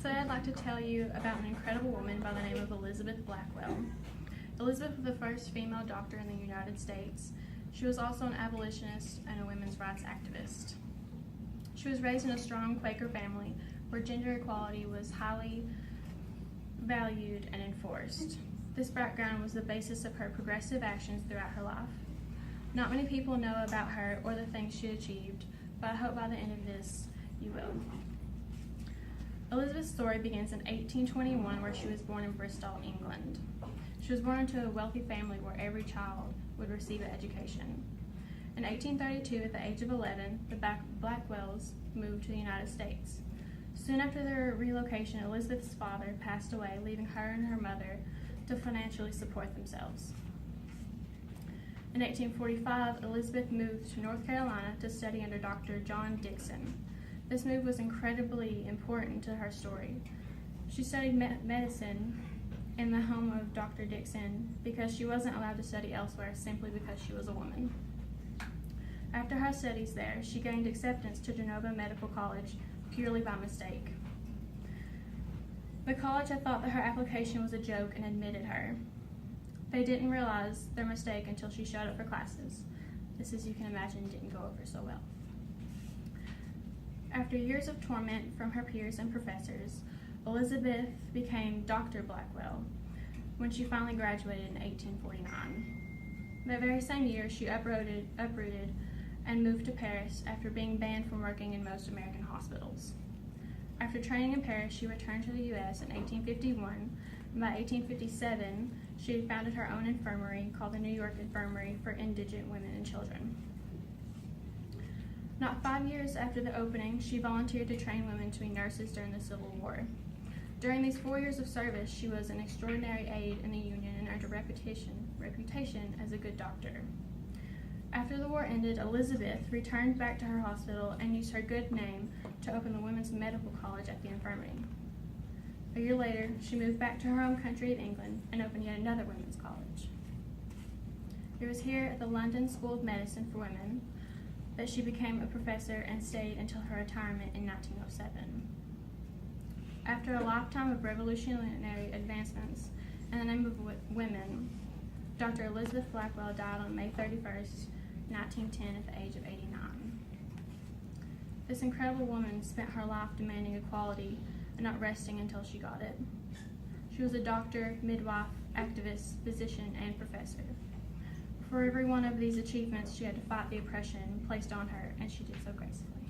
Today I'd like to tell you about an incredible woman by the name of Elizabeth Blackwell. Elizabeth was the first female doctor in the United States. She was also an abolitionist and a women's rights activist. She was raised in a strong Quaker family where gender equality was highly valued and enforced. This background was the basis of her progressive actions throughout her life. Not many people know about her or the things she achieved, but I hope by the end of this you will. Elizabeth's story begins in 1821, where she was born in Bristol, England. She was born into a wealthy family where every child would receive an education. In 1832, at the age of 11, the Blackwells moved to the United States. Soon after their relocation, Elizabeth's father passed away, leaving her and her mother to financially support themselves. In 1845, Elizabeth moved to North Carolina to study under Dr. John Dickson. This move was incredibly important to her story. She studied medicine in the home of Dr. Dickson because she wasn't allowed to study elsewhere simply because she was a woman. After her studies there, she gained acceptance to Genova Medical College purely by mistake. The college had thought that her application was a joke and admitted her. They didn't realize their mistake until she showed up for classes. This, as you can imagine, didn't go over so well. After years of torment from her peers and professors, Elizabeth became Dr. Blackwell when she finally graduated in 1849. That very same year, she uprooted and moved to Paris after being banned from working in most American hospitals. After training in Paris, she returned to the U.S. in 1851, and by 1857, she had founded her own infirmary called the New York Infirmary for Indigent Women and Children. Not 5 years after the opening, she volunteered to train women to be nurses during the Civil War. During these 4 years of service, she was an extraordinary aide in the Union and earned a reputation as a good doctor. After the war ended, Elizabeth returned back to her hospital and used her good name to open the Women's Medical College at the infirmary. A year later, she moved back to her home country of England and opened yet another women's college. It was here at the London School of Medicine for Women that she became a professor and stayed until her retirement in 1907. After a lifetime of revolutionary advancements in the name of women, Dr. Elizabeth Blackwell died on May 31st, 1910 at the age of 89. This incredible woman spent her life demanding equality and not resting until she got it. She was a doctor, midwife, activist, physician, and professor. For every one of these achievements, she had to fight the oppression placed on her, and she did so gracefully.